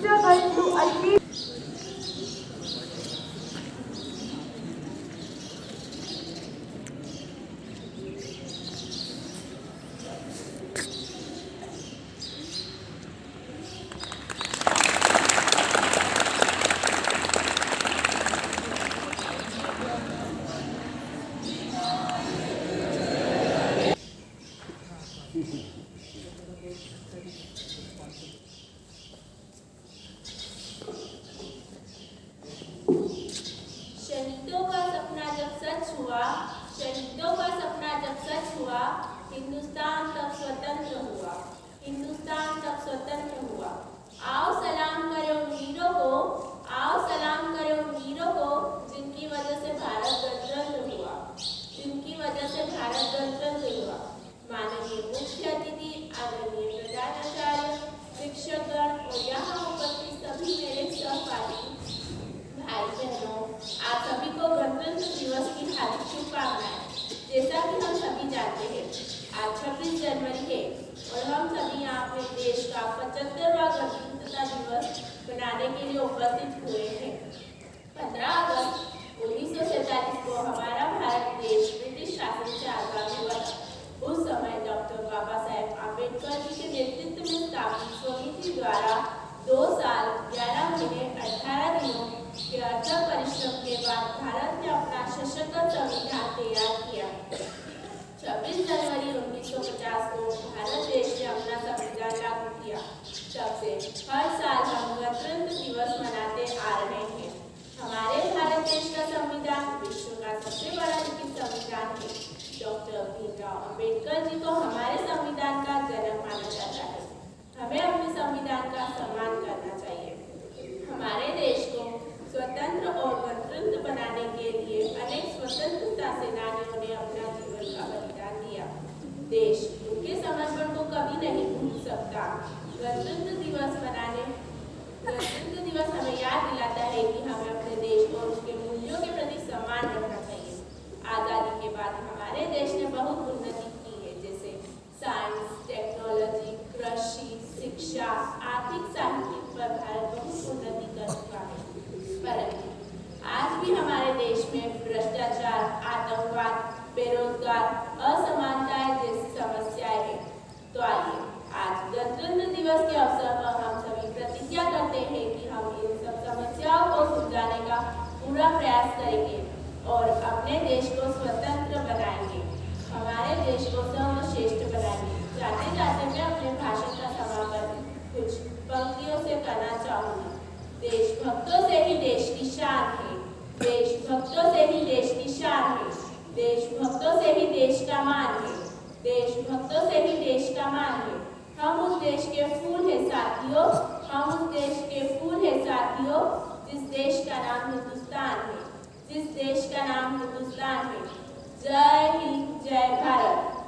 struggle to achieve. शहीदों का सपना जब सच हुआ, शहीदों का सपना जब सच हुआ, हिंदुस्तान तब स्वतंत्र हुआ, हिंदुस्तान तब स्वतंत्र हुआ। आओ सलाम करें उन वीरों को, आओ सलाम करें उन वीरों को, जिनकी वजह से भारत गणतंत्र हुआ, जिनकी वजह से भारत गणतंत्र हुआ। माननीय मुख्य अतिथि, आदरणीय प्रधानाचार्य, शिक्षकगण और यहाँ उपस्थित सभी मेरे सहपाठी भाई बहनों, आप सभी को गणतंत्र दिवस की हार्दिक शुभकामनाएं। जैसा कि हम सभी जानते हैं, आज 26 जनवरी है और हम सभी यहाँ अपने देश का 75वां गणतंत्रता दिवस मनाने के लिए उपस्थित हुए हैं। 15 अगस्त 1947 को हमारा भारत देश ब्रिटिश शासन से आजाद हुआ था। उस समय डॉक्टर बाबा साहेब आम्बेडकर जी के नेतृत्व में स्थापित समिति द्वारा 2 साल 11 महीने 18 दिनों के अथक परिश्रम के बाद भारत ने अपना सशक्त संविधान तैयार किया। 26 जनवरी 1950 को भारत देश ने अपना संविधान लागू किया। तब से हर साल हम गणतंत्र दिवस मनाते आ रहे हैं। हमारे भारत देश का संविधान विश्व का सबसे बड़ा लिखित संविधान है। डॉक्टर भीमराव अम्बेडकर जी को हमारे संविधान का जनक माना जाता है। हमें अपने संविधान का सम्मान करना चाहिए। हमारे देश को स्वतंत्र और गणतंत्र बनाने के लिए अनेक स्वतंत्रता सेनानियों ने अपना जीवन का बलिदान दिया। देश उनके समर्पण को कभी नहीं भूल सकता। गणतंत्र दिवस हमें याद दिलाता है कि हमें अपने देश और उसके मूल्यों के प्रति सम्मान रखना चाहिए। आज़ादी के बाद हमारे देश ने बहुत उन्नति की है, जैसे साइंस, टेक्नोलॉजी, कृषि, शिक्षा, आर्थिक, साहित्यिक पर भारत बहुत उन्नति कर चुका है। परंतु आज भी हमारे देश में भ्रष्टाचार, आतंकवाद, बेरोजगार, असमानताएं जैसी समस्याएं हैं। तो आइए आज गणतंत्र दिवस के अवसर पर हम सभी प्रतिज्ञा करते हैं कि हम इन सब समस्याओं को सुलझाने का पूरा प्रयास करेंगे और अपने देश को स्वतंत्र बनाएंगे, हमारे देश को सर्वश्रेष्ठ बनाएंगे। जाते जाते मैं अपने भाषण का समापन कुछ पंक्तियों से करना चाहूँगी। देशभक्तों से ही देश की शान है, देशभक्तों से ही देश की शान है, देशभक्तों से ही देश का मान है, देशभक्तों से ही देश का मान है। हम उस देश के फूल हैं साथियों, हम उस देश के फूल हैं साथियों, जिस देश का नाम हिंदुस्तान है, जिस देश का नाम हिंदुस्तान है। जय हिंद, जय Bharat.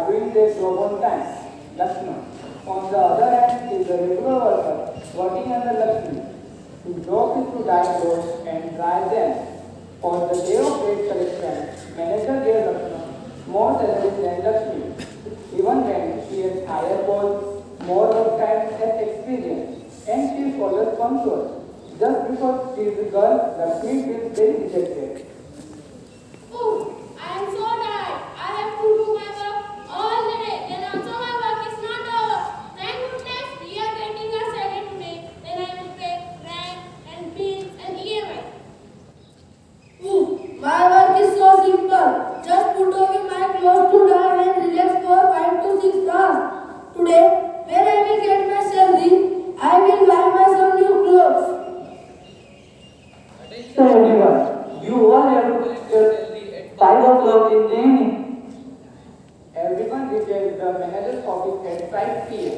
doing their job on time. Lakshman. On the other hand, is a regular worker working under Lakshmi. His job is to dye clothes and dry them. On the day of rate collection, manager gave Lakshman more salary than Lakshmi. Even when she has higher goals, more work time and experience, and she is always punctual. Just because she is a girl, Lakshmi feels very rejected. Oh, I am so tired. I have to do my work all the day. Then also my work is not over. Thank goodness we are getting our salary today. Then I will pay rent and bills and EMI. Ooh, my work is so simple. Just put away my clothes to dry and relax for 5 to 6 hours. Today, when I will get my salary, I will buy myself new clothes. So everyone, you all have to just 5 o'clock in the evening. Everyone reaches the manager's office at 5 p.m.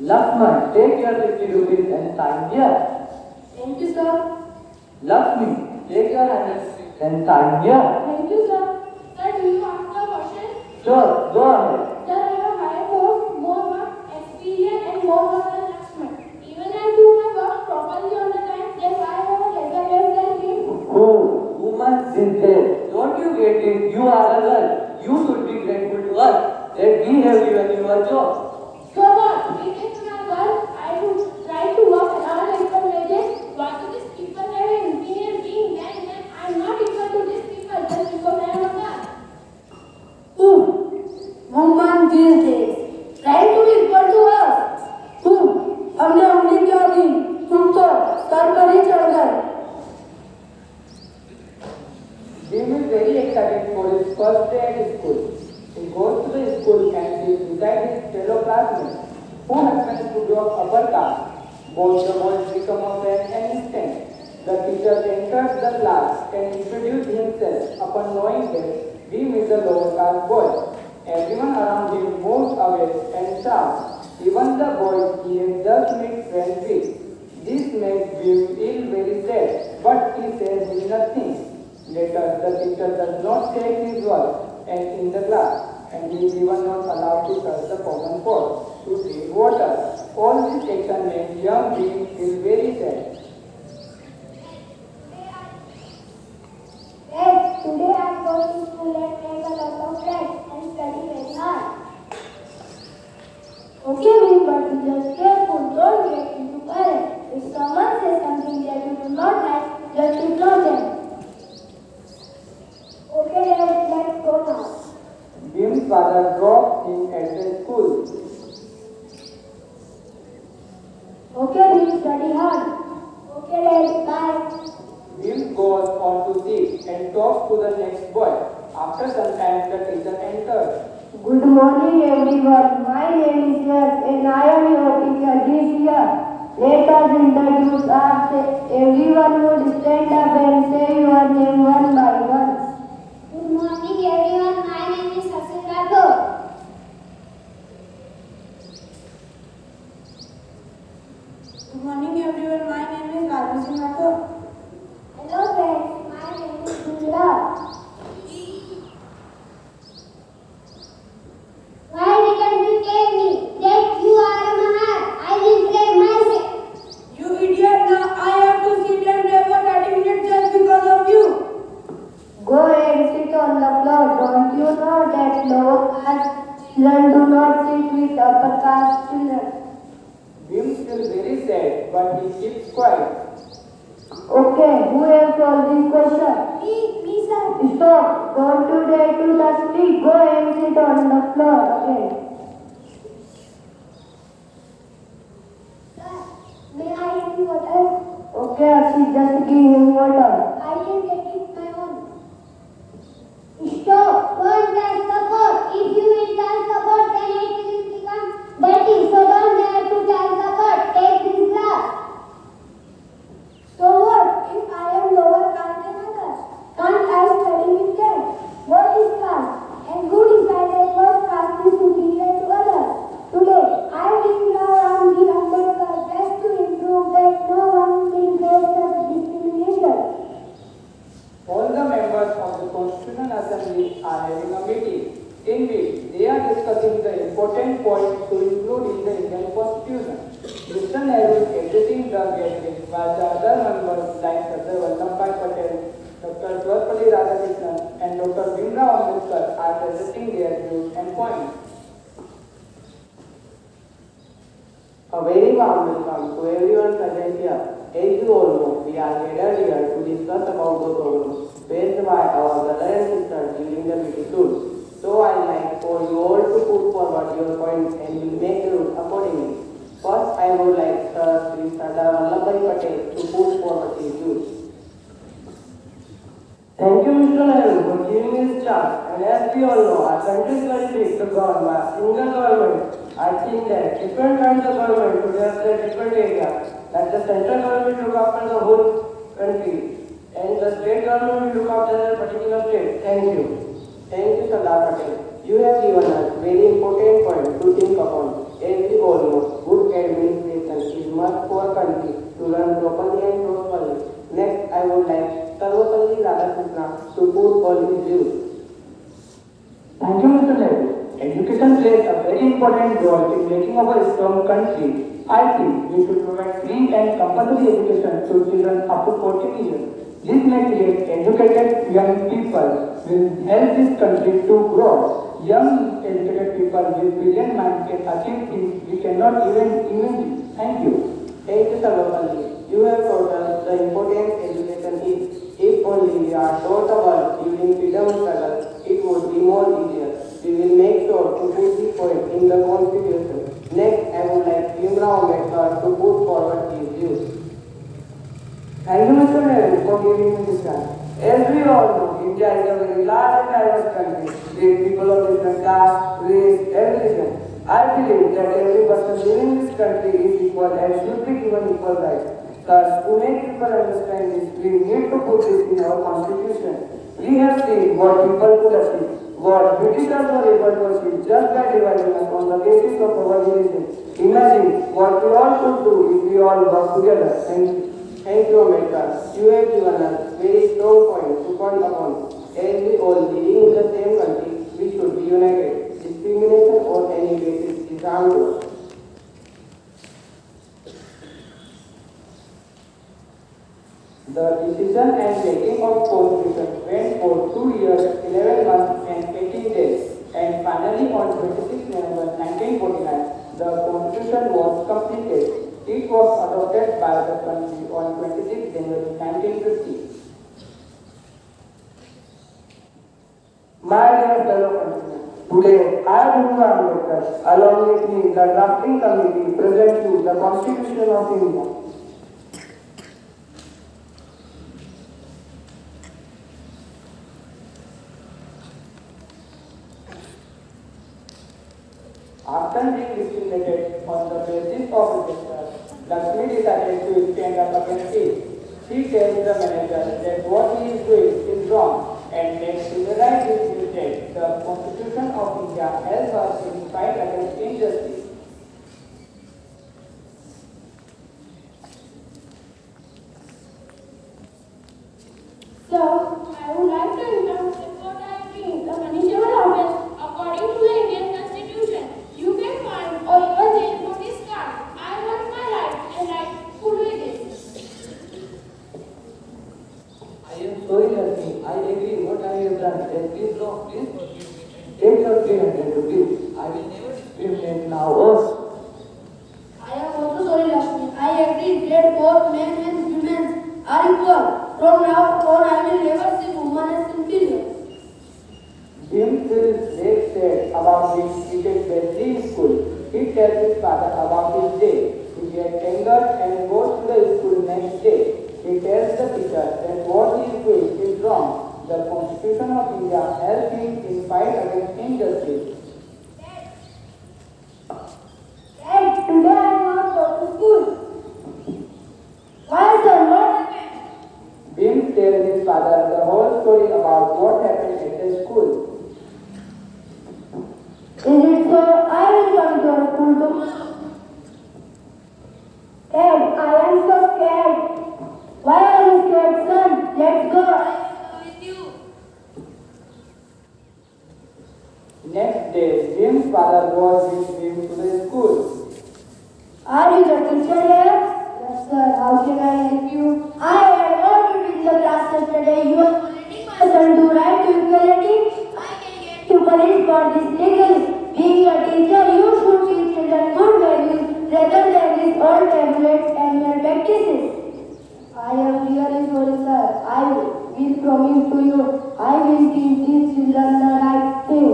Lakshman, take your 50 rupees and sign here. Thank you, sir. Lakshmi, take your 100 and sign here. Thank you, sir. Sir, do you ask a question? Sure, go ahead. Sir, I have higher post, more work, experience, and more work than Lakshman. Even I do my work properly on the time, then why I have a lesser wage than him? Oh, woman sincere. Don't you get it? You are a girl. You should be grateful to us that we have given you a job. So what? If it's my girl, I would try to work and earn equal wages. Why do these people have an inferior being then I'm not equal to these people just because I am a girl? Ooh, woman these days, trying to be equal to us. Ooh, हमने उंगली क्या दी? तुम तो sir पर ही चढ़ गए. Jim is very excited for his first day at school. He goes to the school and sits beside his fellow classmates, who happens to be of upper caste. Both the boys become a friend an instant. The teacher enters the class and introduced himself upon knowing that Jim is a lower caste boy. Everyone around him moves away and shouts, even the boys he has just made friends with. This makes Jim feel very sad, but he says nothing. Later, the teacher does not take his work and in the class, and he is even not allowed to touch the common pot to drink water. All this action makes young Jim feel very sad. Today I am going to school and make a lot of friends and study very hard. Okay, but be just careful, don't get into quarrel. If someone says something that you do not like, just ignore them. Okay, let's go now. Jim's father dropped him at the school. Okay, we study hard. Okay, Dad, bye. Jim goes on to sit and talks to the next boy. After some time, the teacher enters. Good morning, everyone. My name is Yash and I am your teacher this year. Let us introduce ourselves. Everyone would stand up and say your name one by one. Good morning everyone, my name is Hasil Rathod. Good morning, everyone. My name is Raju Singh Rathod. Hello friends, my name is Dula. Why didn't you tell me that you are a Mahat? I will play myself. You idiot! Now I have to sit and play for 30 minutes just because of you. Go and sit on the floor. Don't you know that lower caste children do not sit with upper caste children? Jim feels very sad, but he keeps quiet. Okay, who has solved this question? Me sir. Stop! Don't you dare to touch me. Go and sit on the floor again. Sir, may I have water? Okay, Archie, just give him water. I can get it my own. Stop! Don't touch the pot. If you will touch the pot, then it will become dirty. So don't dare to touch the pot. Take this glass. So what? If I am lower caste than others, can't I study with them? What is caste? And who decided what caste is superior to others? Today, I will learn the Ambedkar just to improve that no one will face such discrimination. important points to include in the Indian Constitution. Mr. Nehru is editing the gateway, while the other members like Sardar Vallabhbhai Patel, Dr. Sarvepalli Radhakrishnan, and Dr. Bhimrao Ambedkar are presenting their views and points. A very warm welcome to everyone present here. As you all know, we are gathered here to discuss about the problems faced by our brothers and sisters during the British rule. So I would like for you all to put forward your points and will make rules accordingly. First, I would like Sri Sardar Vallabhbhai Patel to put forward his views. Thank you, Mr. Nehru, for giving me this chance. And as we all know, our country is very big to govern by a single government. I think that different kinds of government should have their different areas. Like the central government look after the whole country, and the state government will look after a particular state. Thank you. Thank you, Sardar Patel. You have given us very important points to think upon. As we all know, good administration is must for a country to run properly and prosperly. Next, I would like Sarvepalli Radhakrishnan to put all his views. Thank you, Mr. Nehru. Education plays a very important role in making of a strong country. I think we should provide free and compulsory education to children up to 14 years. This may create educated young people will help this country to grow. Young educated people with brilliant minds can achieve things we cannot even imagine. Thank you. Thank you, Sarvepalli. You have taught us the importance education is. If only we are taught about during freedom struggle, it would be more easier. We will make sure to put this point in the Constitution. Next, I would like Bhimrao Ambedkar to put forward his views. Thank you, Mr. Nehru, for giving me this chance. As we all know, India is a very large and diverse country with people of different castes, race, and religion. I believe that every person living in this country is equal and should be given equal rights. Thus, to make people understand this, we need to put this in our constitution. We have seen what people could achieve, what Britishers were able to achieve just by dividing us on the basis of our religion. Imagine what we all could do if we all work together. Thank you, Ambedkar. You have given us very strong points to point upon. As we all living in the same country, we should be united. Discrimination on any basis is harmful. The decision and making of Constitution went for 2 years, 11 months and 18 days, and finally on 26 November 1949, the Constitution was completed. It was adopted by the country on 26 January 1950. My dear fellow countrymen, today I, Bhimrao Ambedkar, along with me, the drafting committee, present you the Constitution of India. After being discriminated on the basis of register, Lakshmi decided to stand up against it. She tells the manager that what he is doing is wrong and that to realize this mistake, the Constitution of India helps us in fight against injustice. So, I would like to introduce what I think the municipal office according to the Indian Constitution. You can find or even jail for this card. I want my rights and right to do this. I am sorry, Lakshmi. I agree what I have done. Please, no, please. Take your 300 rupees. I will never discriminate now. I am also sorry, Lakshmi. I agree that both men and women are equal. From now on, I will never see woman as inferior. Jim feels very sad about being treated badly in school. He tells his father about his day. He gets angered and goes to the school next day. He tells the teacher that what he is doing is wrong. The Constitution of India helps him in fight against injustice. Dad, today I will not go to school. Why, sir? What happened? Bim tells his father the whole story about what happened at the school. Is it so? I will come to your school tomorrow. Dad, I am so scared. Why are you scared, son? Let's go. I will go with you. Next day, boys came to the school. Are you the teacher here? Yes, sir. How can I help you? I had heard you in the class yesterday. You are bullying my son to right to equality. I can get you punished for this legally. Being a teacher, you should teach children good values rather than these old tablets and mere practices. I am really sorry, sir. I will promise to you, I will teach these children the right thing.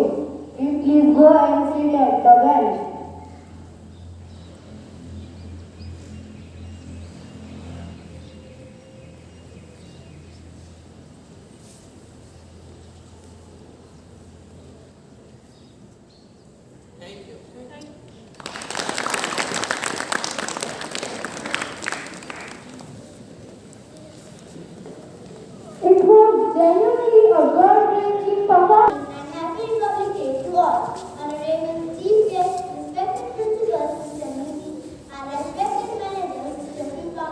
You please go and sit at the bench. It was genuinely a gut-wrenching performance. And happy Republic Day to all. Honorable Chief Guest, respected principals, Mr. Niti, and respected managers, Mr. Pipa,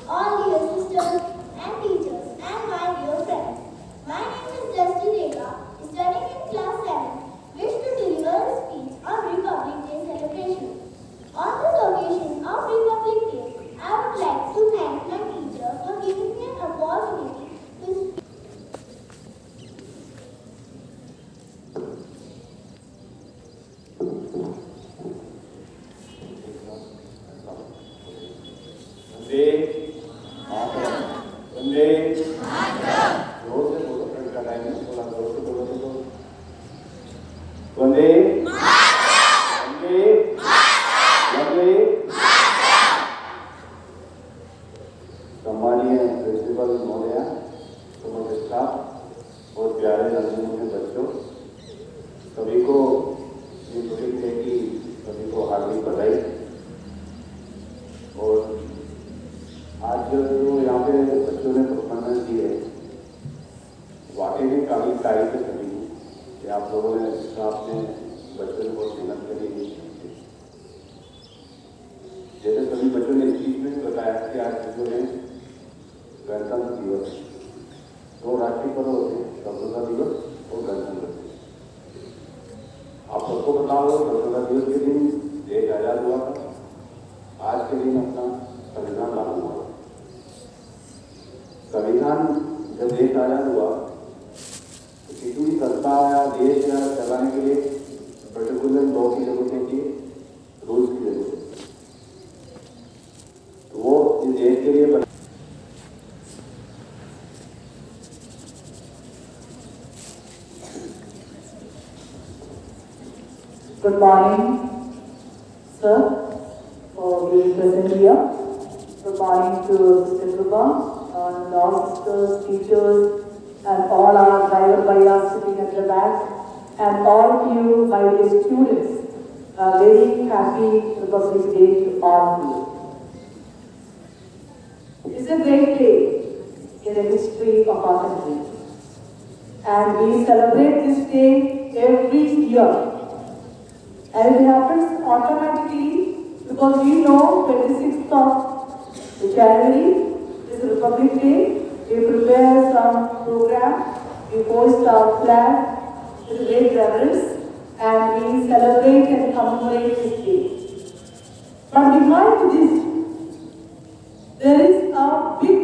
all the assistants and teachers, and my dear friends. My name is Dusty Rega, studying in class 7. Wish to deliver a speech on Republic Day celebration. On this occasion of Republic Day, I would like to thank my teacher for giving me an opportunity to वंदे वंदे जोर से बोलो, friend का time है, थोड़ा जोर से बोलो तो वंदे वंदे वंदे। सम्मानीय प्रिंसिपल महोदया, समस्त स्टाफ और प्यारे नन्हे बच्चों, सभी को रिपब्लिक डे की सभी को हार्दिक बधाई। और आज जो यहाँ पे बच्चों ने परफॉर्मेंस दी है, वाकई में काफ़ी तारीफ है सभी कि आप लोगों ने, स्टाफ ने, बच्चों ने बहुत मेहनत करी। जैसे सभी बच्चों ने इस चीज में भी बताया कि आज बच्चों ने गणतंत्र दिवस, दो राष्ट्रीय पर्व होते हैं, स्वतंत्रता दिवस और गणतंत्र दिवस। आप सबको पता हो, स्वतंत्रता दिवस के दिन देश आजाद हुआ था, आज के दिन अपना संविधान लागू हुआ। संविधान जब देश आजाद हुआ तो किसी भी संस्था या देश या चलाने के लिए पर्टिकुलर लॉ की जरूरत होती है, रूल्स की जरूरत होती है। तो वो इस देश के लिए Good morning, sir, for being present here. Good morning to Sister Krupa and all sisters, teachers, and all our driver bhaias sitting at the back, and all of you, my dear students. A very happy Republic Day to all of you. It's a great day in the history of our country, and we celebrate this day every year. And it happens automatically because we know 26th of January is Republic Day. We prepare some program, we hoist our flag with great reverence, and we celebrate and commemorate this day. But behind this, there is a big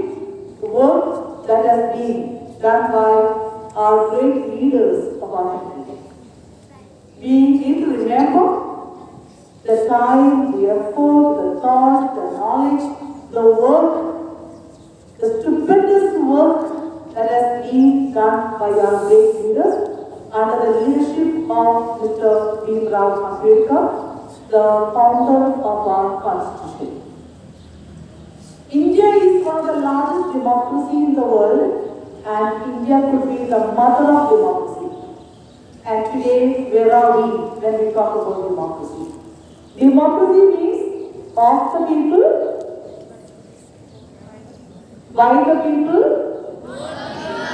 work that has been done by our great leaders of our country. We need to remember the time, the effort, the thought, the knowledge, the work, the stupendous work that has been done by our great leaders under the leadership of Mr. Bhim Rao Ambedkar, the founder of our constitution. India is one of the largest democracies in the world, and India could be the mother of democracy. And today, where are we when we talk about democracy? Democracy means of the people, by the people,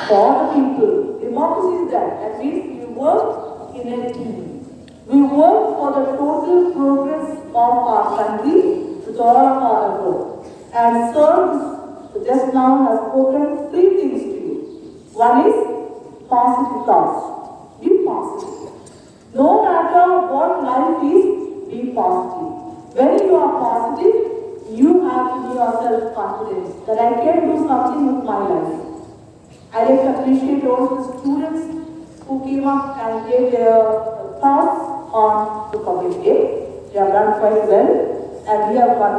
for the people. Democracy is that. That means we work in a team. We work for the total progress of our country with all of our effort. And Sir just now has spoken three things to you. One is positive thoughts. Be positive. No matter what life is, be be positive. When you are positive, you have to be yourself confidence that I can do something with my life. I like to appreciate also the students who came up and gave their thoughts on Republic Day. They have done quite well, and we have got